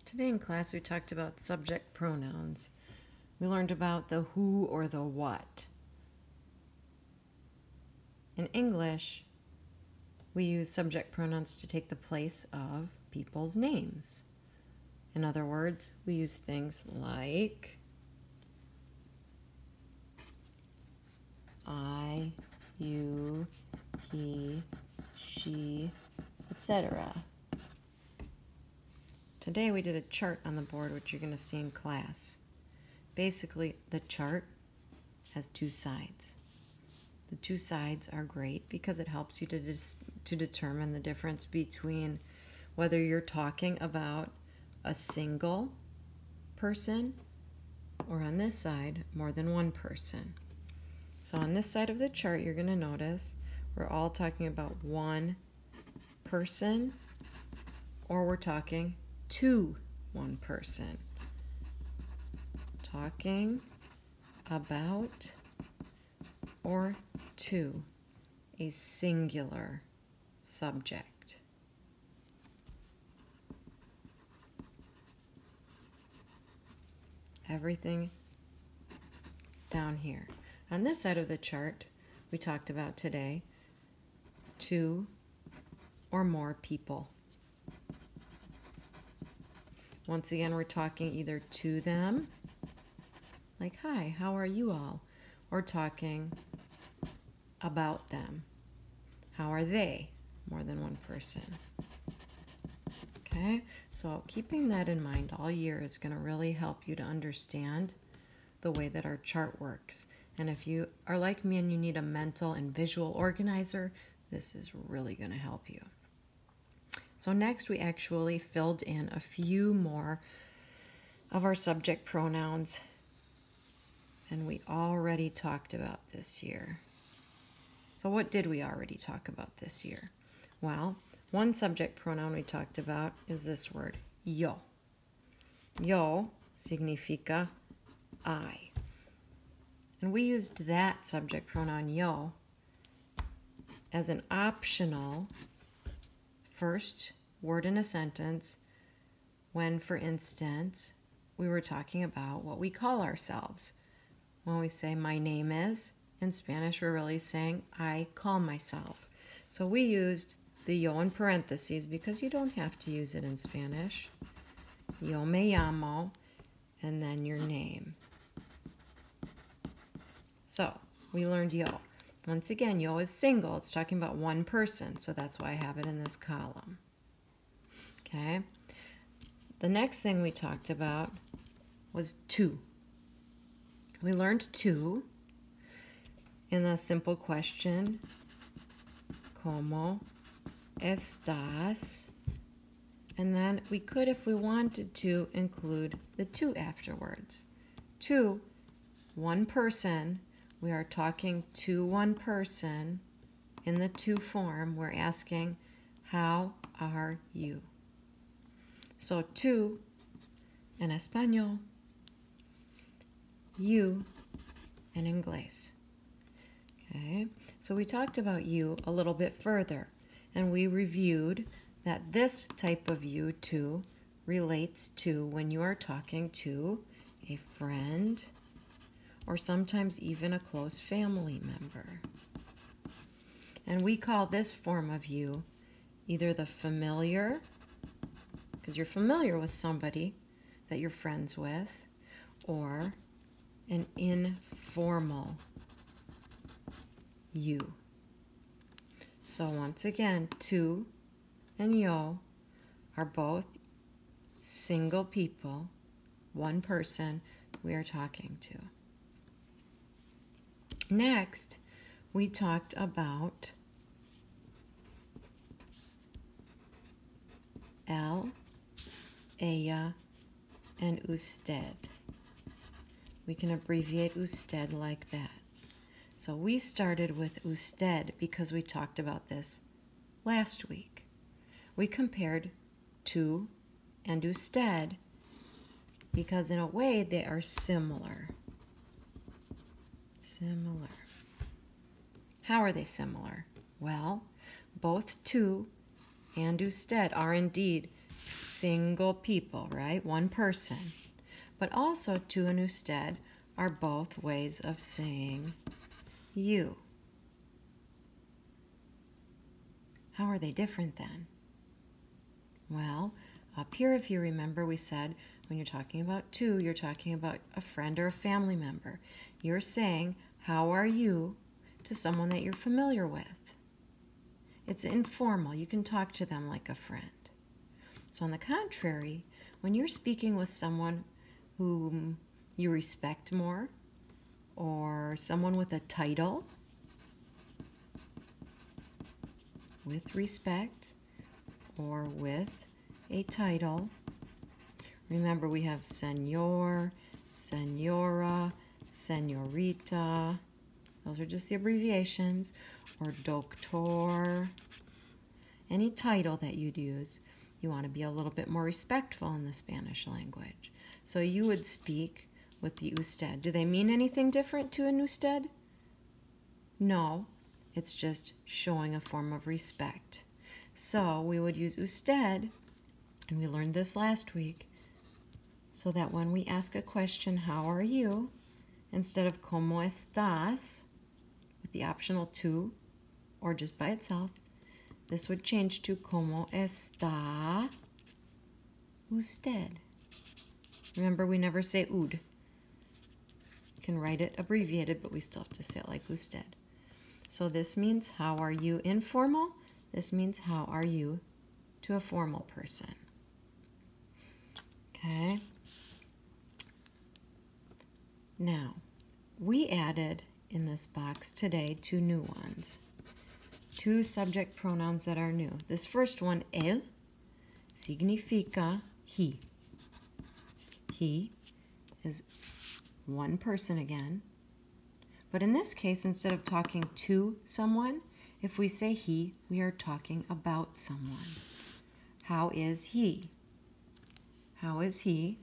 Today in class we talked about subject pronouns. We learned about the who or the what. In English, we use subject pronouns to take the place of people's names. In other words, we use things like I, you, he, she, etc. Today we did a chart on the board, which you're going to see in class. Basically, the chart has two sides. The two sides are great because it helps you to determine the difference between whether you're talking about a single person or on this side, more than one person. So on this side of the chart, you're going to notice we're all talking about one person, or we're talking to one person. Talking about or to a singular subject. Everything down here. On this side of the chart, we talked about today two or more people. Once again, we're talking either to them, like, hi, how are you all? Or talking about them. How are they? More than one person. Okay, so keeping that in mind all year is going to really help you to understand the way that our chart works. And if you are like me and you need a mental and visual organizer, this is really going to help you. So next we actually filled in a few more of our subject pronouns, and we already talked about this year. So what did we already talk about this year? Well, one subject pronoun we talked about is this word, yo. Yo significa I. And we used that subject pronoun yo as an optional first word in a sentence when, for instance, we were talking about what we call ourselves. When we say my name is, in Spanish we're really saying I call myself. So we used the yo in parentheses because you don't have to use it in Spanish. Yo me llamo, and then your name. So we learned yo. Once again, yo is single. It's talking about one person, so that's why I have it in this column. Okay. The next thing we talked about was to. We learned to in the simple question, ¿Cómo estás? And then we could, if we wanted to, include the to afterwards. To, one person. We are talking to one person in the to form. We're asking, how are you? So to, en español, you in inglés. Okay, so we talked about you a little bit further, and we reviewed that this type of you to relates to when you are talking to a friend, or sometimes even a close family member. And we call this form of you either the familiar, because you're familiar with somebody that you're friends with, or an informal you. So once again, to and yo are both single people, one person we are talking to. Next, we talked about él, ella, and usted. We can abbreviate usted like that. So we started with usted because we talked about this last week. We compared to and usted because in a way they are similar. Similar. How are they similar? Well, both to and usted are indeed single people, right? One person. But also tú and usted are both ways of saying you. How are they different then? Well, up here, if you remember, we said when you're talking about tú, you're talking about a friend or a family member. You're saying, how are you, to someone that you're familiar with. It's informal. You can talk to them like a friend. So on the contrary, when you're speaking with someone whom you respect more, or someone with a title, with respect, or with a title, remember we have señor, señora, señorita. Those are just the abbreviations. Or doctor. Any title that you'd use, you want to be a little bit more respectful in the Spanish language. So you would speak with the usted. Do they mean anything different to an usted? No, it's just showing a form of respect. So we would use usted, and we learned this last week, so that when we ask a question, how are you, instead of ¿cómo estás, with the optional tú, or just by itself, this would change to ¿cómo está usted? Remember, we never say ud. You can write it abbreviated, but we still have to say it like usted. So this means how are you informal. This means how are you to a formal person. Okay. Now, we added in this box today 2 new ones. 2 subject pronouns that are new. This first one, él, significa he. He is one person again. But in this case, instead of talking to someone, if we say he, we are talking about someone. How is he? How is he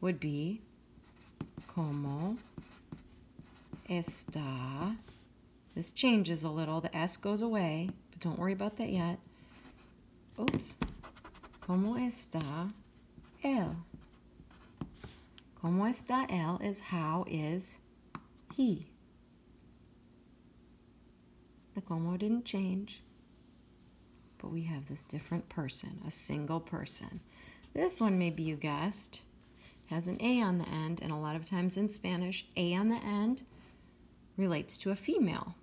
would be ¿cómo está? This changes a little. The S goes away, but don't worry about that yet. Oops. ¿Cómo está él? ¿Cómo está él is how is he. The como didn't change, but we have this different person, a single person. This one, maybe you guessed, has an A on the end, and a lot of times in Spanish, A on the end relates to a female.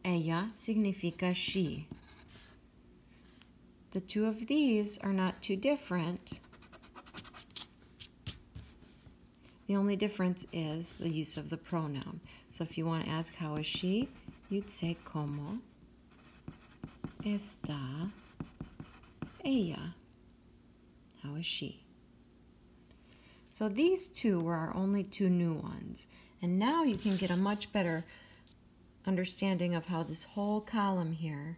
Ella significa she. The 2 of these are not too different. The only difference is the use of the pronoun. So if you want to ask how is she, you'd say ¿cómo está ella? How is she? So these 2 were our only 2 new ones. And now you can get a much better understanding of how this whole column here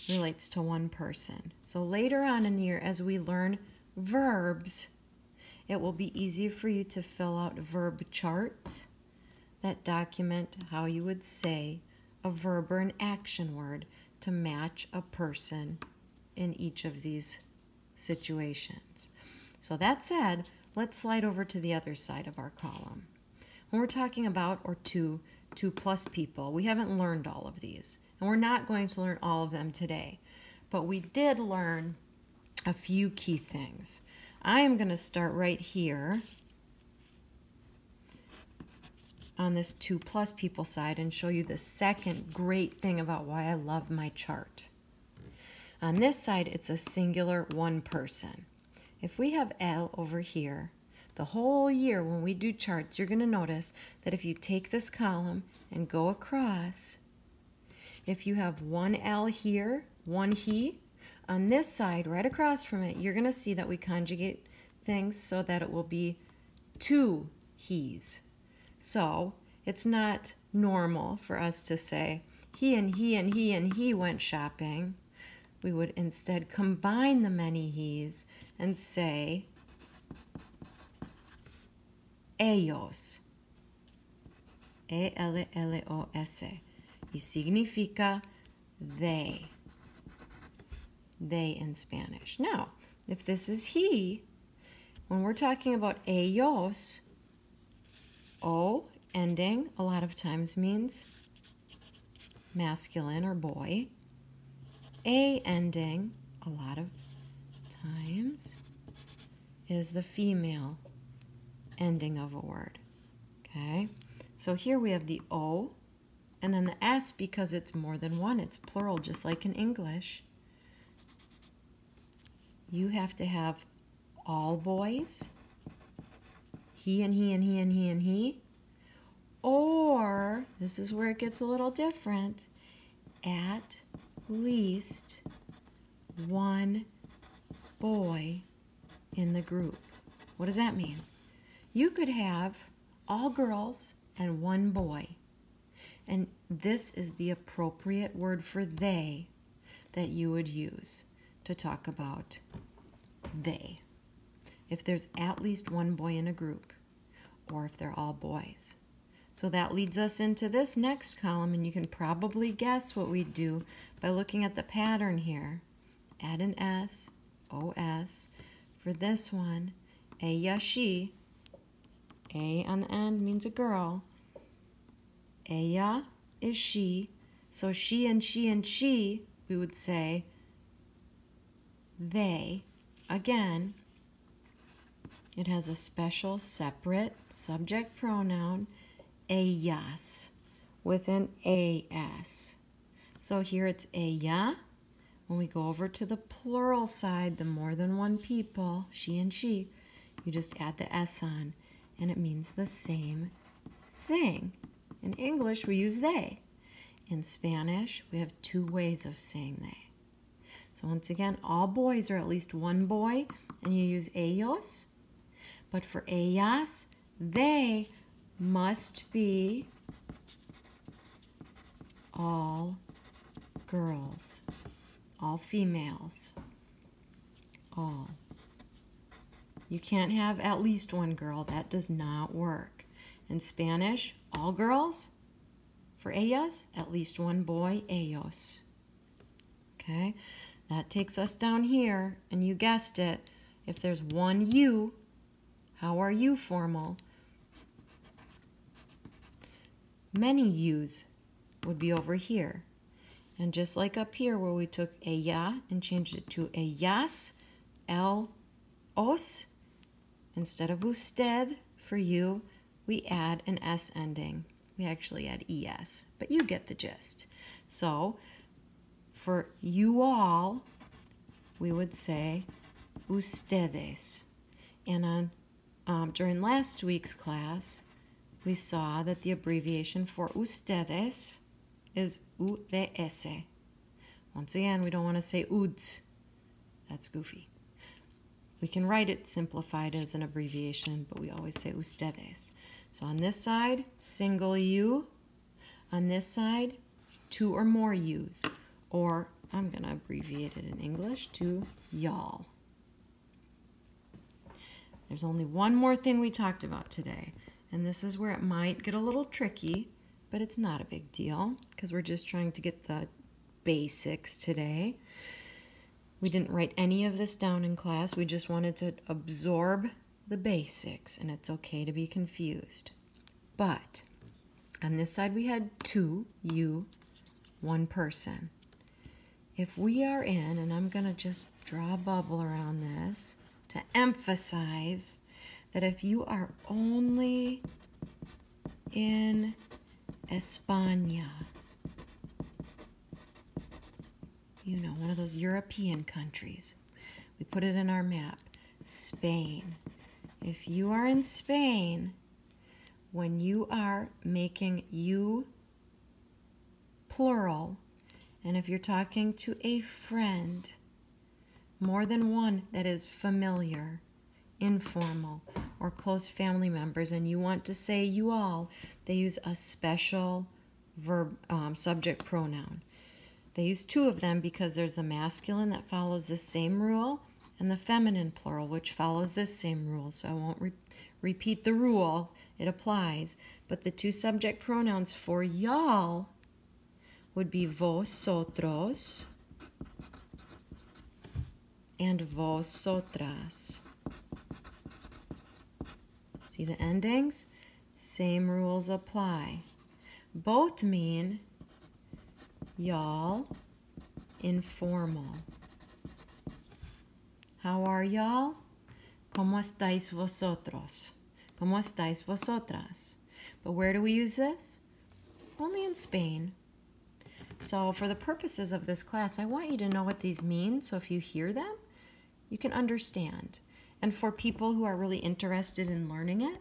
relates to one person. So later on in the year, as we learn verbs, it will be easier for you to fill out verb charts that document how you would say a verb or an action word to match a person in each of these situations. So that said, let's slide over to the other side of our column. When we're talking about or two plus people, we haven't learned all of these, and we're not going to learn all of them today, but we did learn a few key things. I am going to start right here on this 2 plus people side and show you the second great thing about why I love my chart. On this side, it's a singular one person. If we have L over here, the whole year when we do charts, you're going to notice that if you take this column and go across, if you have one L here, one he, on this side, right across from it, you're going to see that we conjugate things so that it will be 2 he's. So it's not normal for us to say he and he and he and he went shopping. We would instead combine the many he's and say ellos. E-L-L-O-S. Y significa they. they in Spanish. Now, if this is he, when we're talking about ellos, O ending a lot of times means masculine or boy. A ending a lot of times is the female ending of a word. Okay? So here we have the O, and then the S, because it's more than one, it's plural, just like in English. You have to have all boys, he and he and he and he and he, or, this is where it gets a little different, at least one boy in the group. What does that mean? You could have all girls and one boy. And this is the appropriate word for they that you would use to talk about they. If there's at least one boy in a group, or if they're all boys. So that leads us into this next column, and you can probably guess what we do by looking at the pattern here. Add an S, O-S. For this one, ella, she. A on the end means a girl. Ella is she. So she and she and she, we would say they. Again, it has a special separate subject pronoun, ellas, with an AS. So here it's ella. When we go over to the plural side, the more than one people, she and she, you just add the S on, and it means the same thing. In English, we use they. In Spanish, we have two ways of saying they. So once again, all boys are at least one boy, and you use ellos. But for ellas, they must be all girls, all females, all. You can't have at least one girl. That does not work. In Spanish, all girls. For ellas, at least one boy, ellos. Okay, that takes us down here, and you guessed it. If there's one you, how are you formal? Many yous would be over here. And just like up here where we took ella and changed it to ellas, os, instead of usted for you, we add an S ending. We actually add ES, but you get the gist. So for you all, we would say ustedes. And during last week's class, we saw that the abbreviation for ustedes is UDS. Once again, we don't want to say UDS. That's goofy. We can write it simplified as an abbreviation, but we always say ustedes. So on this side, single U. On this side, two or more U's. Or I'm going to abbreviate it in English to y'all. There's only one more thing we talked about today, and this is where it might get a little tricky, but it's not a big deal because we're just trying to get the basics today. We didn't write any of this down in class. We just wanted to absorb the basics, and it's okay to be confused. But on this side we had two, you, one person. If we are in, and I'm going to just draw a bubble around this to emphasize that if you are only in España, you know, one of those European countries, we put it in our map, Spain. If you are in Spain, when you are making you plural, and if you're talking to a friend, more than one that is familiar, informal, or close family members, and you want to say you all, they use a special verb subject pronoun. They use two of them because there's the masculine that follows the same rule and the feminine plural, which follows this same rule. So I won't repeat the rule. It applies. But the two subject pronouns for y'all would be vosotros and vosotras. See the endings? Same rules apply. Both mean y'all, informal. How are y'all? ¿Cómo estáis vosotros? ¿Cómo estáis vosotras? But where do we use this? Only in Spain. So for the purposes of this class, I want you to know what these mean. So if you hear them, you can understand. And for people who are really interested in learning it,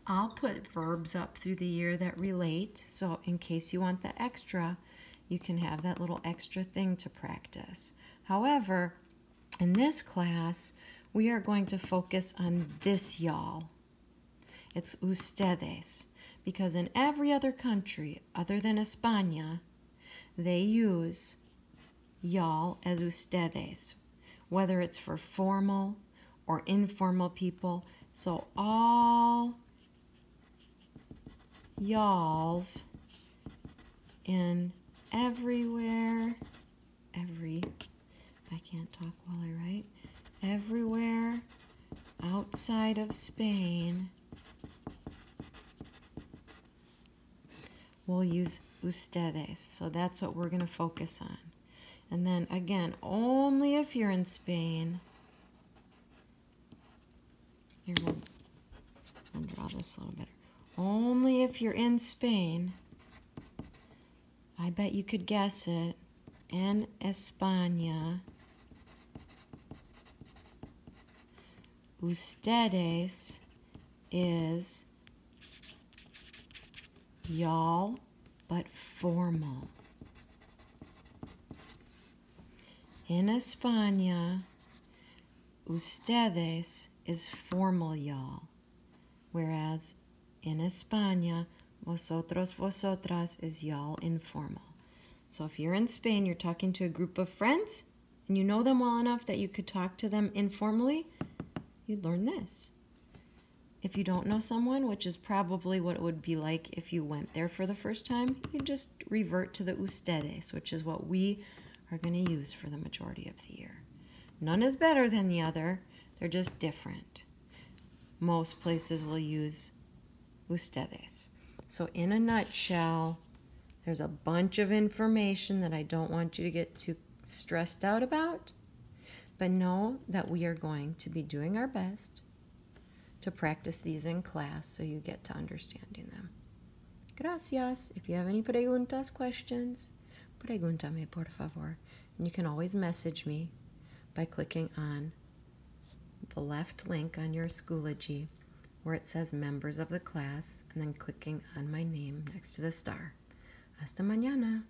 I'll put verbs up through the year that relate. So in case you want the extra, you can have that little extra thing to practice. However, in this class, we are going to focus on this y'all. It's ustedes. Because in every other country other than España, they use y'all as ustedes, whether it's for formal or informal people. So all y'alls in everywhere, I can't talk while I write, everywhere outside of Spain, we'll use ustedes. So that's what we're going to focus on. And then again, only if you're in Spain. Here, I'll draw this a little better. Only if you're in Spain. I bet you could guess it. En España, ustedes is y'all, but formal. En España, ustedes is formal y'all, whereas in España, vosotros, vosotras is y'all informal. So if you're in Spain, you're talking to a group of friends, and you know them well enough that you could talk to them informally, you'd learn this. If you don't know someone, which is probably what it would be like if you went there for the first time, you just revert to the ustedes, which is what we are going to use for the majority of the year. None is better than the other. They're just different. Most places will use ustedes. So in a nutshell, there's a bunch of information that I don't want you to get too stressed out about, but know that we are going to be doing our best to practice these in class so you get to understanding them. Gracias. If you have any preguntas, questions, pregúntame, por favor. And you can always message me by clicking on the left link on your Schoology where it says members of the class and then clicking on my name next to the star. Hasta mañana.